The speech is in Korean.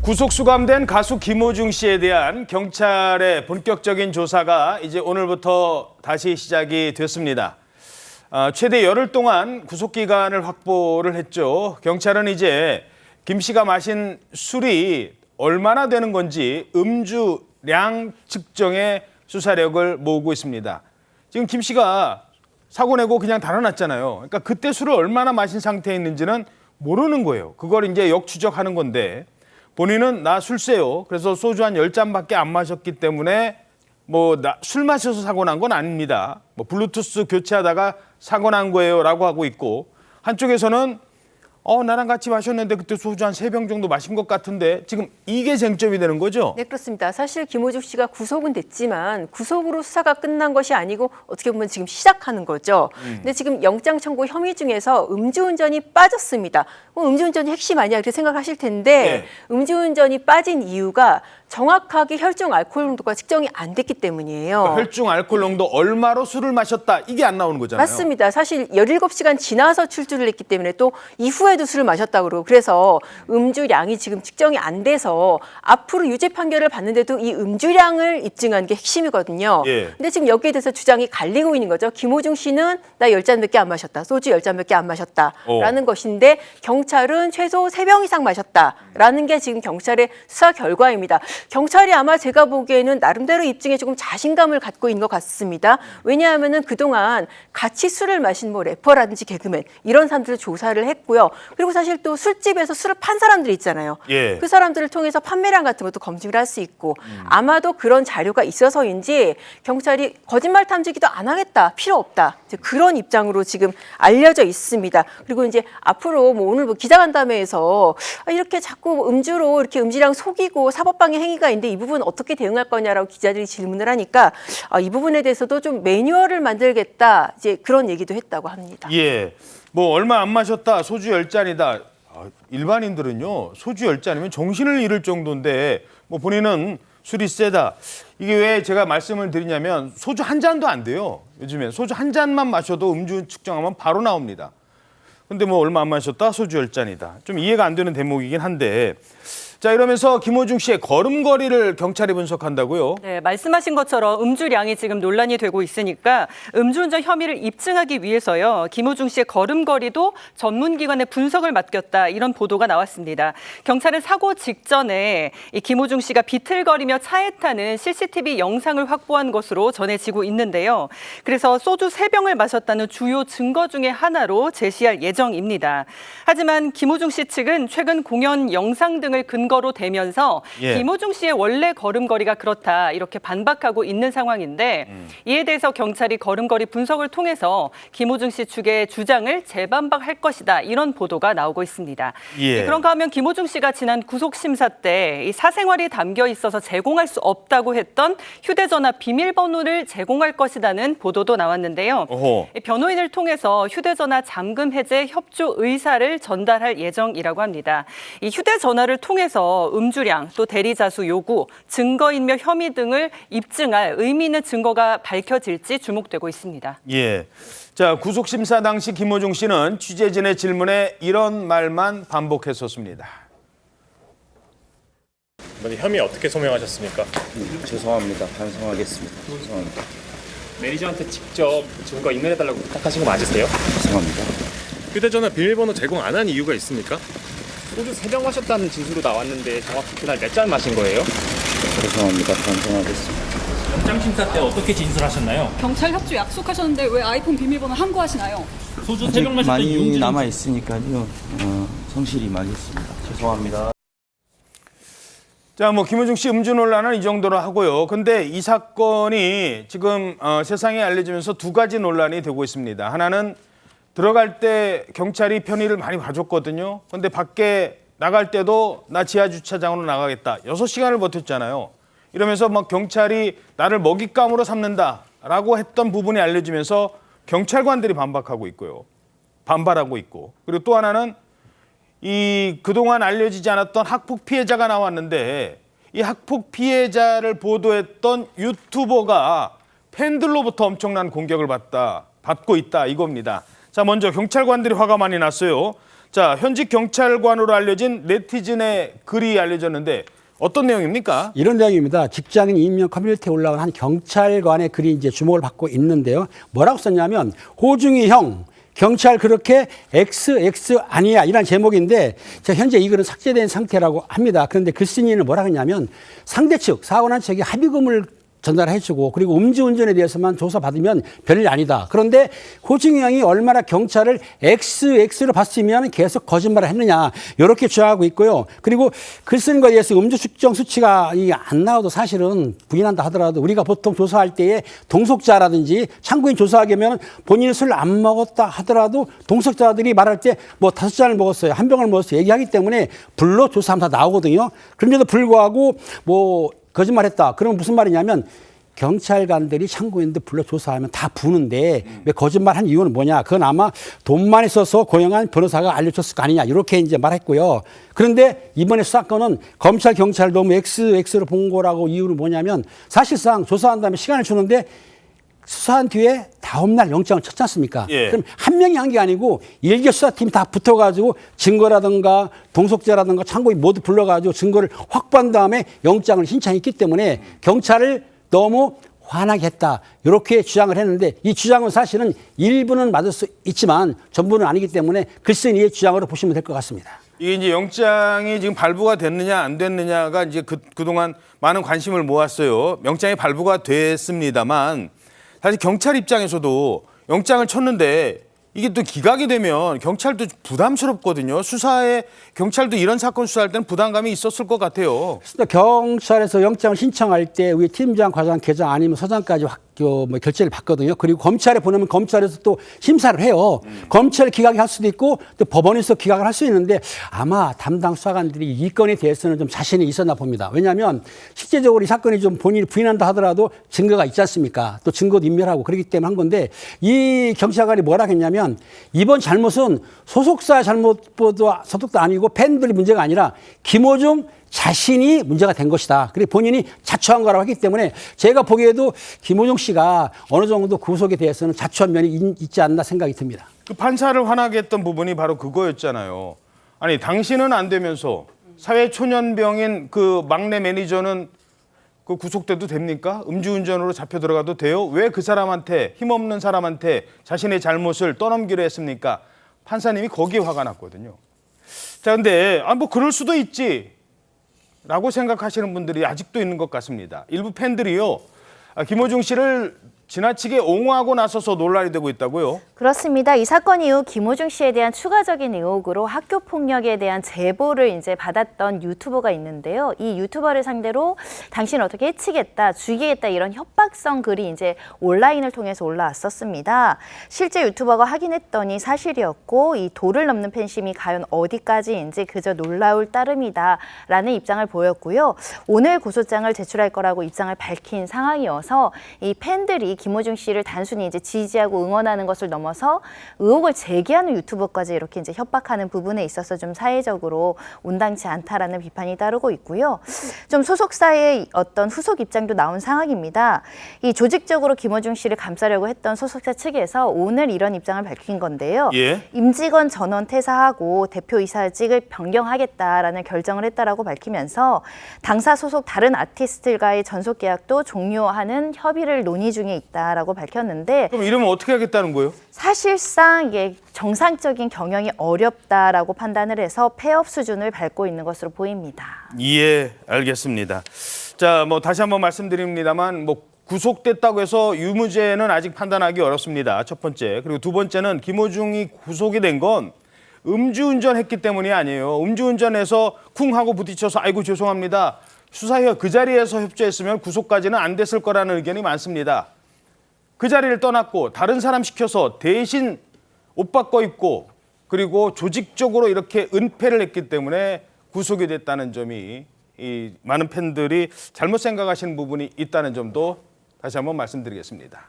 구속 수감된 가수 김호중 씨에 대한 경찰의 본격적인 조사가 이제 오늘부터 다시 시작이 됐습니다. 최대 열흘 동안 구속 기간을 확보를 했죠. 경찰은 이제 김 씨가 마신 술이 얼마나 되는 건지 음주량 측정에 수사력을 모으고 있습니다. 지금 김 씨가 사고 내고 그냥 달아났잖아요. 그러니까 그때 술을 얼마나 마신 상태에 있는지는 모르는 거예요. 그걸 이제 역추적하는 건데 본인은 나 술세요. 그래서 소주 한 10잔밖에 안 마셨기 때문에 술 마셔서 사고 난 건 아닙니다. 블루투스 교체하다가 사고 난 거예요라고 하고 있고, 한쪽에서는 나랑 같이 마셨는데 그때 소주 한 3병 정도 마신 것 같은데, 지금 이게 쟁점이 되는 거죠? 네, 그렇습니다. 사실 김호중 씨가 구속은 됐지만 구속으로 수사가 끝난 것이 아니고 어떻게 보면 지금 시작하는 거죠. 근데 지금 영장 청구 혐의 중에서 음주운전이 빠졌습니다. 음주운전이 핵심 아니야 이렇게 생각하실 텐데, 네. 음주운전이 빠진 이유가 정확하게 혈중 알코올 농도가 측정이 안 됐기 때문이에요. 그러니까 혈중 알코올 농도 얼마로 술을 마셨다, 이게 안 나오는 거잖아요. 맞습니다. 사실 17시간 지나서 출두를 했기 때문에 또 이후에도 술을 마셨다고 그러고, 그래서 음주량이 지금 측정이 안 돼서 앞으로 유죄 판결을 받는데도 이 음주량을 입증하는 게 핵심이거든요. 예. 근데 지금 여기에 대해서 주장이 갈리고 있는 거죠. 김호중 씨는 나 10잔밖에 안 마셨다. 소주 10잔밖에 안 마셨다라는 것인데, 경찰은 최소 3병 이상 마셨다라는 게 지금 경찰의 수사 결과입니다. 경찰이 아마 제가 보기에는 나름대로 입증에 조금 자신감을 갖고 있는 것 같습니다. 왜냐하면은 그동안 같이 술을 마신 래퍼라든지 개그맨 이런 사람들을 조사를 했고요. 그리고 사실 또 술집에서 술을 판 사람들이 있잖아요. 예. 그 사람들을 통해서 판매량 같은 것도 검증을 할 수 있고, 아마도 그런 자료가 있어서인지 경찰이 거짓말 탐지기도 안 하겠다, 필요 없다, 이제 그런 입장으로 지금 알려져 있습니다. 그리고 이제 앞으로 오늘 기자간담회에서 이렇게 자꾸 음주로 이렇게 음주량 속이고 사법방해 행위가 있는데 이 부분 어떻게 대응할 거냐라고 기자들이 질문을 하니까 이 부분에 대해서도 좀 매뉴얼을 만들겠다, 이제 그런 얘기도 했다고 합니다. 예, 얼마 안 마셨다, 소주 10잔이다. 일반인들은요, 소주 10잔이면 정신을 잃을 정도인데 본인은 술이 세다. 이게 왜 제가 말씀을 드리냐면, 소주 한 잔도 안 돼요. 요즘에 소주 한 잔만 마셔도 음주 측정하면 바로 나옵니다. 근데 얼마 안 마셨다, 소주 10잔이다. 좀 이해가 안 되는 대목이긴 한데, 자, 이러면서 김호중 씨의 걸음걸이를 경찰이 분석한다고요? 네, 말씀하신 것처럼 음주량이 지금 논란이 되고 있으니까 음주운전 혐의를 입증하기 위해서요, 김호중 씨의 걸음걸이도 전문기관에 분석을 맡겼다, 이런 보도가 나왔습니다. 경찰은 사고 직전에 이 김호중 씨가 비틀거리며 차에 타는 CCTV 영상을 확보한 것으로 전해지고 있는데요. 그래서 소주 3병을 마셨다는 주요 증거 중에 하나로 제시할 예정입니다. 하지만 김호중 씨 측은 최근 공연 영상 등을 근거로 대면서 김호중 씨의 원래 걸음걸이가 그렇다, 이렇게 반박하고 있는 상황인데, 이에 대해서 경찰이 걸음걸이 분석을 통해서 김호중 씨 측의 주장을 재반박할 것이다, 이런 보도가 나오고 있습니다. 그런가 하면 김호중 씨가 지난 구속심사 때 이 사생활이 담겨 있어서 제공할 수 없다고 했던 휴대전화 비밀번호를 제공할 것이라는 보도도 나왔는데요. 변호인을 통해서 휴대전화 잠금 해제 협조 의사를 전달할 예정이라고 합니다. 이 휴대전화를 통해서 음주량, 또 대리자수 요구, 증거인멸 혐의 등을 입증할 의미 있는 증거가 밝혀질지 주목되고 있습니다. 예. 자, 구속심사 당시 김호중 씨는 취재진의 질문에 이런 말만 반복했었습니다. 혐의 어떻게 소명하셨습니까? 죄송합니다. 반성하겠습니다. 죄송합니다. 매니저한테 직접 증거 인멸해달라고 부탁하신 거 맞으세요? 죄송합니다. 휴대전화 비밀번호 제공 안 한 이유가 있습니까? 소주 3병 마셨다는 진술로 나왔는데 정확히 그날 몇 잔 마신 거예요? 죄송합니다. 반성하겠습니다. 영장 심사 때 어떻게 진술하셨나요? 경찰 협조 약속하셨는데 왜 아이폰 비밀번호 함구하시나요? 소주 3병 마셨던 많이 이용진 남아 있으니까요. 성실히 임하겠습니다. 죄송합니다. 자, 김호중 씨 음주 논란은 이 정도로 하고요. 근데 이 사건이 지금 세상에 알려지면서 2가지 논란이 되고 있습니다. 하나는 들어갈 때 경찰이 편의를 많이 봐줬거든요. 근데 밖에 나갈 때도 나 지하주차장으로 나가겠다, 6시간을 버텼잖아요. 이러면서 경찰이 나를 먹잇감으로 삼는다라고 했던 부분이 알려지면서 경찰관들이 반박하고 있고요. 반발하고 있고. 그리고 또 하나는 그동안 알려지지 않았던 학폭 피해자가 나왔는데, 이 학폭 피해자를 보도했던 유튜버가 팬들로부터 엄청난 공격을 받고 있다, 이겁니다. 자, 먼저 경찰관들이 화가 많이 났어요. 자, 현직 경찰관으로 알려진 네티즌의 글이 알려졌는데 어떤 내용입니까? 이런 내용입니다. 직장인 임명 커뮤니티에 올라온 한 경찰관의 글이 이제 주목을 받고 있는데요. 뭐라고 썼냐면 호중이 형 경찰 그렇게 XX 아니야 이란 제목인데 제가 현재 이 글은 삭제된 상태라고 합니다. 그런데 글쓴이는 뭐라고 했냐면 상대 측 사고 난 측이 합의금을 전달해주고 그리고 음주운전에 대해서만 조사받으면 별일 아니다. 그런데 호중이 형이 얼마나 경찰을 XX로 봤으면 계속 거짓말을 했느냐 이렇게 주장하고 있고요. 그리고 글 쓰는 것에 대해서 음주 측정 수치가 안 나와도 사실은 부인한다 하더라도 우리가 보통 조사할 때에 동석자라든지 참고인 조사하게 하면 본인이 술 안 먹었다 하더라도 동석자들이 말할 때 뭐 5잔을 먹었어요. 한 병을 먹었어요. 얘기하기 때문에 불러 조사하면 다 나오거든요. 그런데도 불구하고 뭐 거짓말했다. 그러면 무슨 말이냐면 경찰관들이 참고인들 불러 조사하면 다 부는데 왜 거짓말한 이유는 뭐냐? 그건 아마 돈만 있어서 고용한 변호사가 알려줬을 거 아니냐 이렇게 이제 말했고요. 그런데 이번에 수사건은 검찰 경찰 너무 XX로 본 거라고 이유는 뭐냐면 사실상 조사한 다음에 시간을 주는데 수사한 뒤에 다음날 영장을 쳤지 않습니까? 예. 그럼 한 명이 한 게 아니고 일개 수사팀이 다 붙어가지고 증거라든가 동석자라든가 참고인 모두 불러가지고 증거를 확보한 다음에 영장을 신청했기 때문에 경찰을 너무 화나게 했다. 이렇게 주장을 했는데 이 주장은 사실은 일부는 맞을 수 있지만 전부는 아니기 때문에 글쓴이의 주장으로 보시면 될 것 같습니다. 이게 이제 영장이 지금 발부가 됐느냐 안 됐느냐가 이제 그동안 많은 관심을 모았어요. 영장이 발부가 됐습니다만 사실 경찰 입장에서도 영장을 쳤는데 이게 또 기각이 되면 경찰도 부담스럽거든요. 수사에 경찰도 이런 사건 수사할 때는 부담감이 있었을 것 같아요. 경찰에서 영장을 신청할 때 우리 팀장, 과장, 계장 아니면 서장까지 결재를 받거든요. 그리고 검찰에 보내면 검찰에서 또 심사를 해요. 검찰 기각이 할 수도 있고 또 법원에서 기각을 할 수 있는데 아마 담당 수사관들이 이 건에 대해서는 좀 자신이 있었나 봅니다. 왜냐하면 실제적으로 이 사건이 좀 본인이 부인한다 하더라도 증거가 있지 않습니까? 또 증거도 인멸하고 그렇기 때문에 한 건데 이 경찰관이 뭐라 했냐면 이번 잘못은 소속사 잘못도 아니고 팬들이 문제가 아니라 김호중 자신이 문제가 된 것이다. 그리고 본인이 자초한 거라고 하기 때문에 제가 보기에도 김호중 씨가 어느 정도 구속에 대해서는 자초한 면이 있지 않나 생각이 듭니다. 그 판사를 화나게 했던 부분이 바로 그거였잖아요. 아니 당신은 안 되면서 사회초년병인 그 막내 매니저는 그 구속돼도 됩니까? 음주운전으로 잡혀 들어가도 돼요? 왜 그 사람한테 힘없는 사람한테 자신의 잘못을 떠넘기려 했습니까? 판사님이 거기에 화가 났거든요. 자, 근데 뭐 그럴 수도 있지. 라고 생각하시는 분들이 아직도 있는 것 같습니다. 일부 팬들이요. 김호중 씨를 지나치게 옹호하고 나서서 논란이 되고 있다고요? 그렇습니다. 이 사건 이후 김호중 씨에 대한 추가적인 의혹으로 학교 폭력에 대한 제보를 이제 받았던 유튜버가 있는데요. 이 유튜버를 상대로 당신을 어떻게 해치겠다, 죽이겠다 이런 협박성 글이 이제 온라인을 통해서 올라왔었습니다. 실제 유튜버가 확인했더니 사실이었고 이 도를 넘는 팬심이 과연 어디까지인지 그저 놀라울 따름이다라는 입장을 보였고요. 오늘 고소장을 제출할 거라고 입장을 밝힌 상황이어서 이 팬들이 김호중 씨를 단순히 이제 지지하고 응원하는 것을 넘어서 의혹을 제기하는 유튜버까지 이렇게 이제 협박하는 부분에 있어서 좀 사회적으로 온당치 않다라는 비판이 따르고 있고요. 좀 소속사의 어떤 후속 입장도 나온 상황입니다. 이 조직적으로 김호중 씨를 감싸려고 했던 소속사 측에서 오늘 이런 입장을 밝힌 건데요. 예. 임직원 전원 퇴사하고 대표이사직을 변경하겠다라는 결정을 했다라고 밝히면서 당사 소속 다른 아티스트들과의 전속 계약도 종료하는 협의를 논의 중에 있다라고 밝혔는데 그럼 이러면 어떻게 하겠다는 거예요? 사실상 이게 정상적인 경영이 어렵다라고 판단을 해서 폐업 수준을 밟고 있는 것으로 보입니다. 예, 알겠습니다. 자, 뭐 다시 한번 말씀드립니다만 뭐 구속됐다고 해서 유무죄는 아직 판단하기 어렵습니다. 첫 번째. 그리고 두 번째는 김호중이 구속이 된 건 음주운전했기 때문이 아니에요. 음주운전해서 쿵 하고 부딪혀서 아이고 죄송합니다. 수사해 그 자리에서 협조했으면 구속까지는 안 됐을 거라는 의견이 많습니다. 그 자리를 떠났고 다른 사람 시켜서 대신 옷 바꿔 입고 그리고 조직적으로 이렇게 은폐를 했기 때문에 구속이 됐다는 점이 이 많은 팬들이 잘못 생각하시는 부분이 있다는 점도 다시 한번 말씀드리겠습니다.